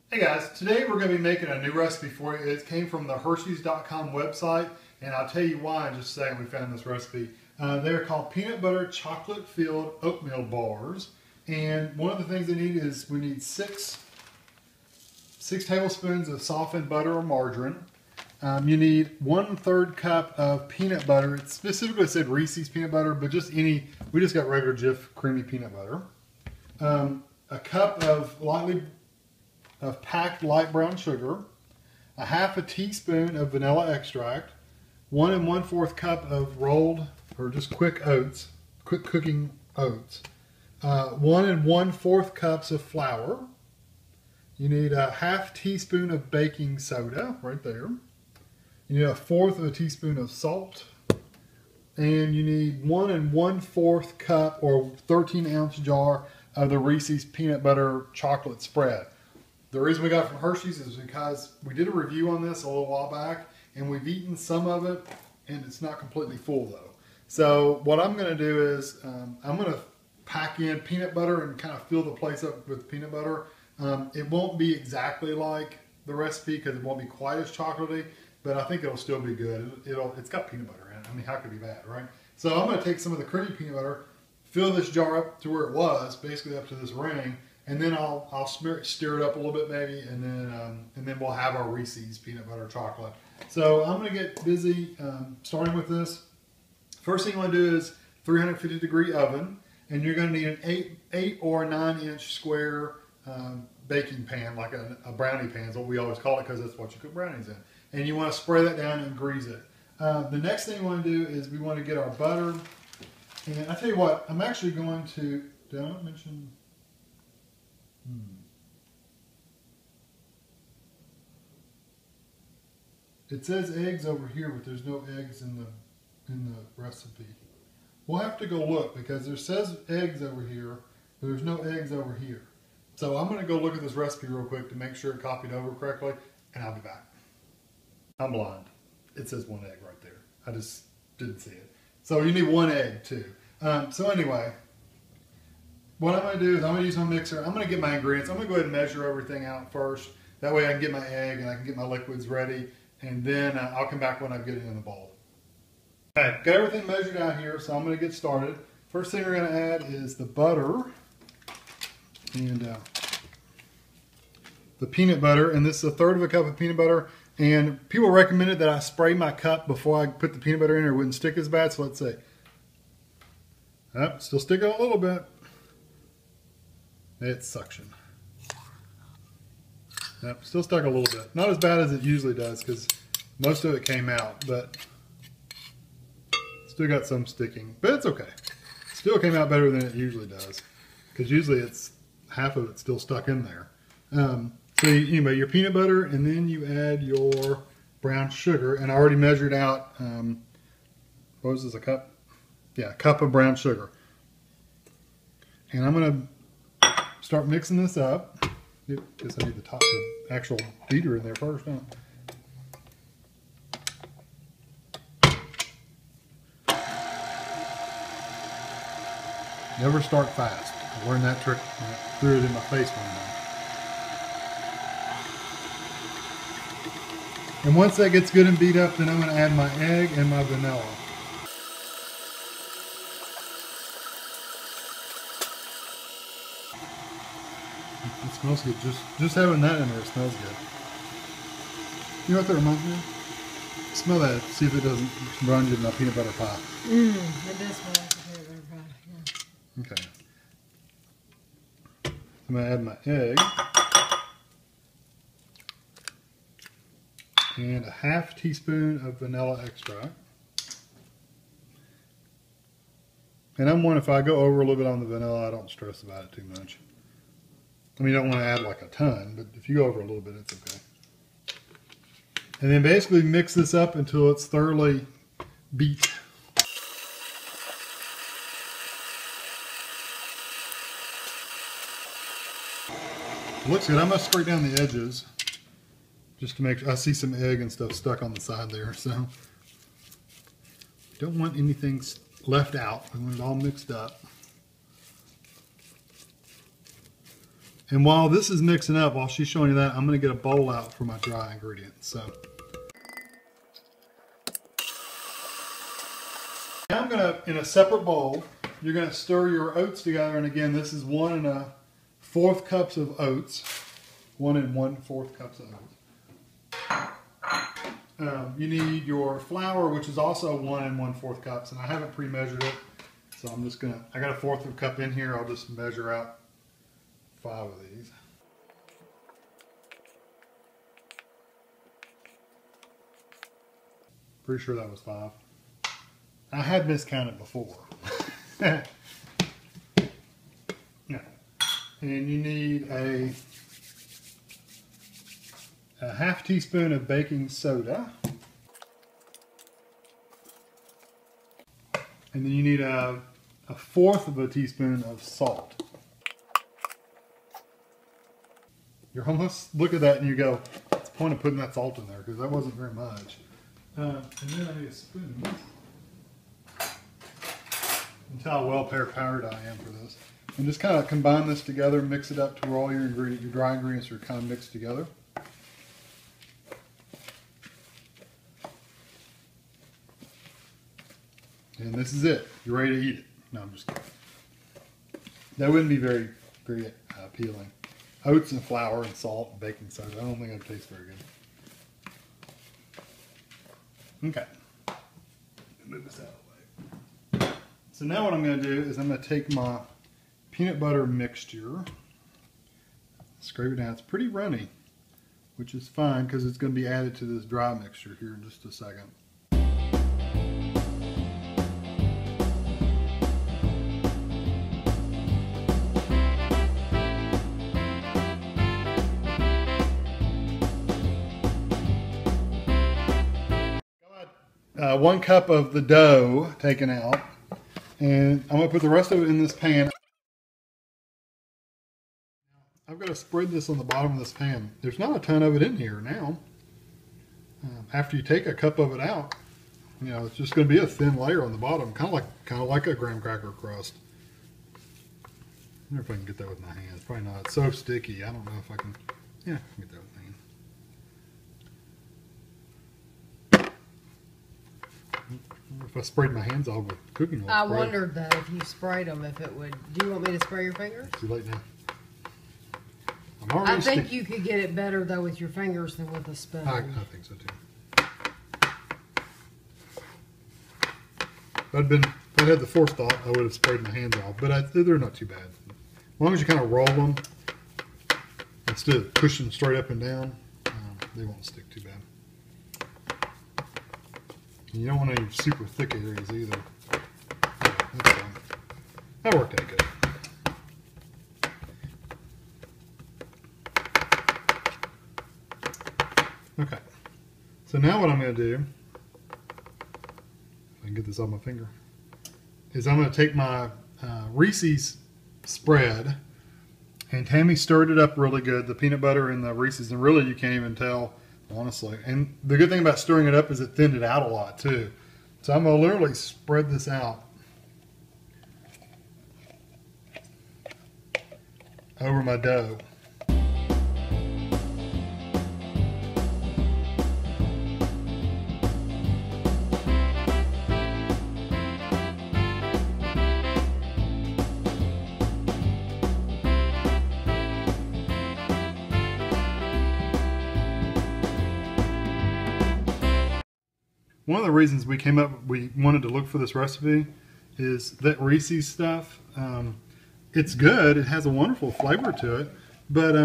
Hey guys, today we're going to be making a new recipe for you. It came from the Hershey's.com website, and I'll tell you why in just a second we found this recipe. They're called peanut butter chocolate filled oatmeal bars, and one of the things they need is we need six tablespoons of softened butter or margarine. You need 1/3 cup of peanut butter. It specifically said Reese's peanut butter, but just any, we just got regular Jif creamy peanut butter. A cup of packed light brown sugar, a 1/2 teaspoon of vanilla extract, 1 1/4 cup of rolled or just quick cooking oats, 1 1/4 cups of flour. You need a 1/2 teaspoon of baking soda right there. You need 1/4 teaspoon of salt, and you need 1 1/4 cup or 13-ounce jar of the Reese's peanut butter chocolate spread. The reason we got it from Hershey's is because we did a review on this a little while back, and we've eaten some of it, and it's not completely full though. So what I'm going to do is I'm going to pack in peanut butter and kind of fill the place up with peanut butter. It won't be exactly like the recipe because it won't be quite as chocolatey, but I think it'll still be good. It's got peanut butter in it. I mean, how could it be bad, right? So I'm going to take some of the creamy peanut butter, fill this jar up to where it was, basically up to this ring, and then I'll stir it up a little bit maybe, and then we'll have our Reese's peanut butter chocolate. So I'm going to get busy starting with this. First thing you want to do is 350-degree oven, and you're going to need an 8 or 9-inch square baking pan, like a brownie pan is what we always call it because that's what you cook brownies in. And you want to spray that down and grease it. The next thing we want to do is we want to get our butter. And I tell you what, I'm actually going to, did I not mention? It says eggs over here, but there's no eggs in the recipe. We'll have to go look because there says eggs over here, but there's no eggs over here. So I'm going to go look at this recipe real quick to make sure it copied over correctly, and I'll be back. I'm blind. It says 1 egg right there. I just didn't see it. So you need 1 egg too. So anyway, what I'm going to do is I'm going to use my mixer. I'm going to get my ingredients. I'm going to go ahead and measure everything out first. That way I can get my egg and I can get my liquids ready. And then I'll come back when I get it in the bowl. Okay, got everything measured out here, so I'm going to get started. First thing we're going to add is the butter and the peanut butter. And this is 1/3 cup of peanut butter. And people recommended that I spray my cup before I put the peanut butter in, or it wouldn't stick as bad. So let's see. Still sticking a little bit. It's suction. Yep, still stuck a little bit. Not as bad as it usually does because most of it came out, but still got some sticking. But it's okay. Still came out better than it usually does because usually it's half of it still stuck in there. So anyway, your peanut butter, and then you add your brown sugar, and I already measured out. What was this? A cup? Yeah, a cup of brown sugar. And I'm going to start mixing this up. Guess I need the actual beater in there first, huh? Never start fast. I learned that trick when I threw it in my face one time. And once that gets good and beat up, then I'm going to add my egg and my vanilla. It smells good. Just having that in there smells good. You know what that reminds me of? Smell that. See if it doesn't run you in my peanut butter pie. It does smell like a peanut butter pie, yeah. Okay. I'm going to add my egg. And a 1/2 teaspoon of vanilla extract. And I'm one, if I go over a little bit on the vanilla, I don't stress about it too much. I mean, you don't want to add like a ton, but if you go over a little bit, it's okay. And then basically mix this up until it's thoroughly beat. It looks good. I'm going to scrape down the edges just to make sure. I see some egg and stuff stuck on the side there, so don't want anything left out. I want it all mixed up. And while this is mixing up, while she's showing you that, I'm going to get a bowl out for my dry ingredients. So now I'm going to, in a separate bowl, you're going to stir your oats together. And again, this is 1 1/4 cups of oats. 1 1/4 cups of oats. You need your flour, which is also 1 1/4 cups. And I haven't pre-measured it. So I'm just going to, I got a 1/4 of a cup in here. I'll just measure out 5 of these. Pretty sure that was 5. I had miscounted before. Yeah. And you need a 1/2 teaspoon of baking soda. And then you need a 1/4 of a teaspoon of salt. You're almost look at that and you go, what's the point of putting that salt in there? Because that wasn't very much. And then I need a spoon. And tell how well powdered I am for this. And just kind of combine this together, mix it up to where all your dry ingredients are kind of mixed together. And this is it. You're ready to eat it. No, I'm just kidding. That wouldn't be very appealing. Oats and flour and salt and baking soda. I don't think it would taste very good. Okay. Move this out of the way. So now what I'm going to do is I'm going to take my peanut butter mixture, scrape it down. It's pretty runny, which is fine because it's going to be added to this dry mixture here in just a second. Got 1 cup of the dough taken out, and I'm going to put the rest of it in this pan. I've got to spread this on the bottom of this pan. There's not a ton of it in here now. After you take a cup of it out, you know, it's just going to be a thin layer on the bottom, kind of like a graham cracker crust. I wonder if I can get that with my hands. Probably not. It's so sticky. I don't know if I can. Yeah, I can get that with my hands. If I sprayed my hands all with cooking oil. I wondered though if you sprayed them, if it would. Do you want me to spray your fingers? Too late now. I think you could get it better though with your fingers than with a spoon. I think so too. If I'd had the forethought, I would have sprayed my hands off. But they're not too bad. As long as you kind of roll them instead of pushing straight up and down, they won't stick too bad. And you don't want any super thick areas either. Yeah, that's fine. That worked out good. Okay, so now what I'm going to do, if I can get this off my finger, is I'm going to take my Reese's spread, and Tammy stirred it up really good, the peanut butter and the Reese's, and really you can't even tell, honestly. And the good thing about stirring it up is it thinned it out a lot too. So I'm going to literally spread this out over my dough. One of the reasons we wanted to look for this recipe is that Reese's stuff, it's good, it has a wonderful flavor to it, but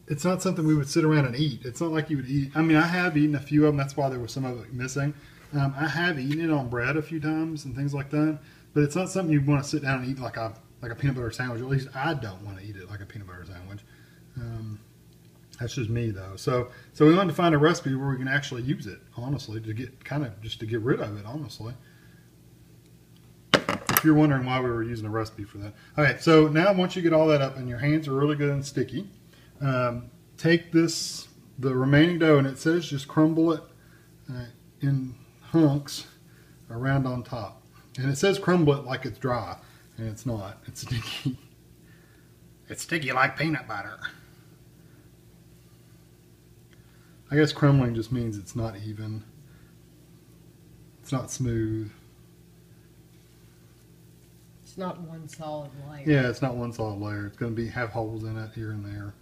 it's not something we would sit around and eat. It's not like you would eat, I mean, I have eaten a few of them, that's why there was some of it missing. I have eaten it on bread a few times and things like that, but it's not something you want to sit down and eat like a peanut butter sandwich. At least I don't want to eat it like a peanut butter sandwich. That's just me though. So we wanted to find a recipe where we can actually use it, honestly, to get just to get rid of it, honestly. If you're wondering why we were using a recipe for that. Okay, so now once you get all that up and your hands are really good and sticky, take the remaining dough, and it says just crumble it in hunks around on top. And it says crumble it like it's dry, and it's not. It's sticky. It's sticky like peanut butter. I guess crumbling just means it's not even. It's not smooth. It's not one solid layer. Yeah, it's not one solid layer. It's going to have holes in it here and there.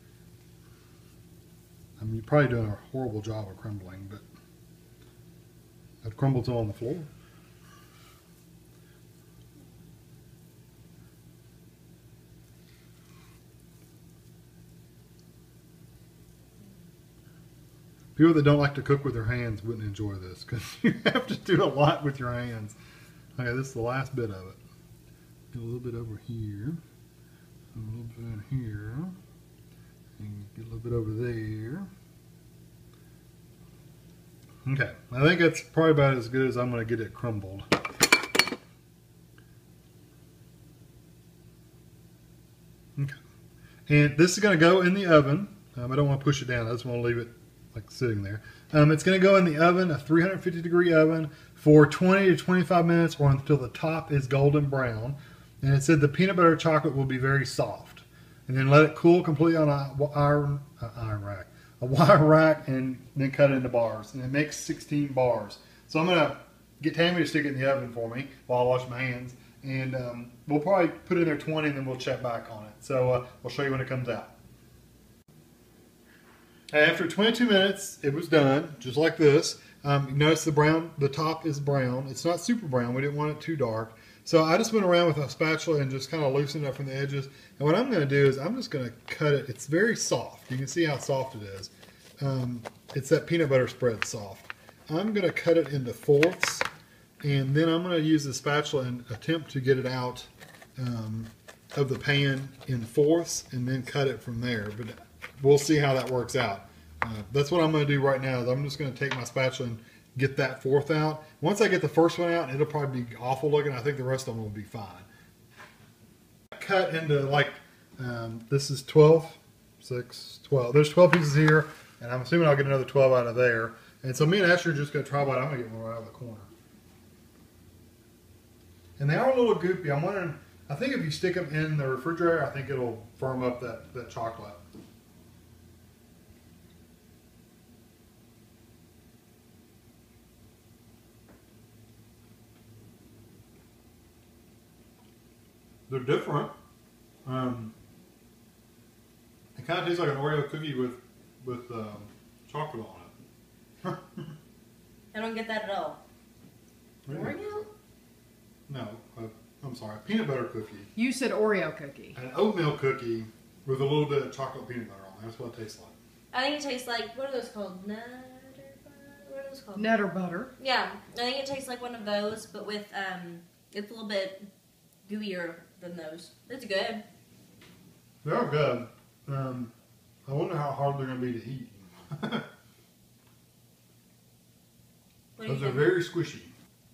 I mean, you're probably doing a horrible job of crumbling, but it crumbled till on the floor. People that don't like to cook with their hands wouldn't enjoy this because you have to do a lot with your hands. Okay, this is the last bit of it. Get a little bit over here, a little bit in here, and get a little bit over there. Okay, I think that's probably about as good as I'm going to get it crumbled. Okay, and this is going to go in the oven. I don't want to push it down. I just want to leave it like sitting there. It's going to go in the oven, a 350-degree oven, for 20 to 25 minutes or until the top is golden brown. And it said the peanut butter chocolate will be very soft. And then let it cool completely on a wire rack, and then cut it into bars. And it makes 16 bars. So I'm going to get Tammy to stick it in the oven for me while I wash my hands. And we'll probably put it in there 20 and then we'll check back on it. So we'll show you when it comes out. After 22 minutes, it was done, just like this. You notice the top is brown. It's not super brown. We didn't want it too dark. So I just went around with a spatula and just kind of loosened it up from the edges. And what I'm going to do is I'm just going to cut it. It's very soft. You can see how soft it is. It's that peanut butter spread soft. I'm going to cut it into fourths, and then I'm going to use the spatula and attempt to get it out of the pan in fourths, and then cut it from there. But we'll see how that works out. That's what I'm going to do right now. Is I'm just going to take my spatula and get that fourth out. Once I get the first one out, it'll probably be awful looking. I think the rest of them will be fine. Cut into like, this is 12, 6, 12. There's 12 pieces here, and I'm assuming I'll get another 12 out of there. And so me and Asher are just going to try one. I'm going to get one right out of the corner. And they are a little goopy. I'm wondering, I think if you stick them in the refrigerator, I think it'll firm up that chocolate. They're different. It kind of tastes like an Oreo cookie with chocolate on it. I don't get that at all. Really? Oreo? No, I'm sorry, peanut butter cookie. You said Oreo cookie. An oatmeal cookie with a little bit of chocolate peanut butter on it. That's what it tastes like. I think it tastes like, what are those called? Nutter butter? What are those called? Nutter butter. Yeah, I think it tastes like one of those, but with, it's a little bit gooier than those. It's good. They are good. I wonder how hard they're going to be to eat. Because they're very squishy.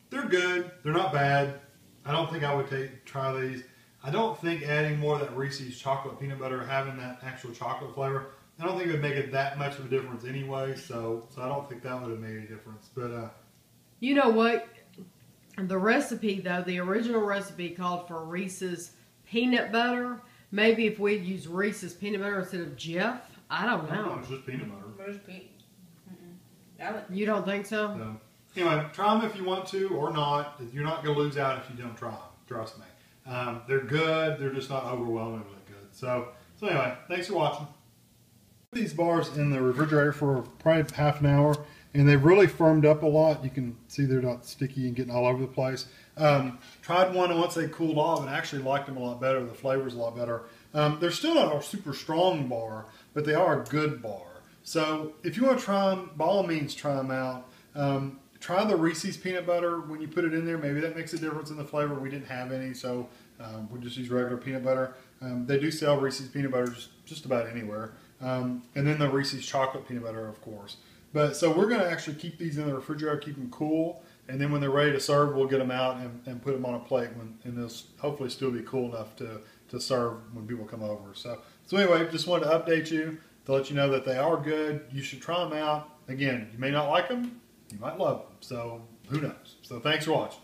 They're good. They're not bad. I don't think I would try these. I don't think adding more of that Reese's chocolate peanut butter, having that actual chocolate flavor, I don't think it would make it that much of a difference anyway. So I don't think that would have made any difference. But you know what? The recipe, though, the original recipe called for Reese's peanut butter. Maybe if we'd use Reese's peanut butter instead of Jif, I don't know. It's just peanut butter. Where's Pete? You don't think so? So, anyway, try them if you want to or not. You're not going to lose out if you don't try them. Trust me. They're good. They're just not overwhelmingly good. So anyway, thanks for watching. These bars in the refrigerator for probably half an hour, and they've really firmed up a lot. You can see they're not sticky and getting all over the place. Tried one, and once they cooled off, and actually liked them a lot better. The flavor's a lot better. They're still not a super strong bar, but they are a good bar. So if you want to try them, by all means try them out. Try the Reese's peanut butter when you put it in there. Maybe that makes a difference in the flavor. We didn't have any, so we just use regular peanut butter. They do sell Reese's peanut butter just about anywhere. And then the Reese's chocolate peanut butter, of course. But so we're going to actually keep these in the refrigerator, keep them cool, and then when they're ready to serve, we'll get them out and put them on a plate, and they'll hopefully still be cool enough to serve when people come over. So anyway, just wanted to update you to let you know that they are good. You should try them out. Again, you may not like them, you might love them. So who knows? So thanks for watching.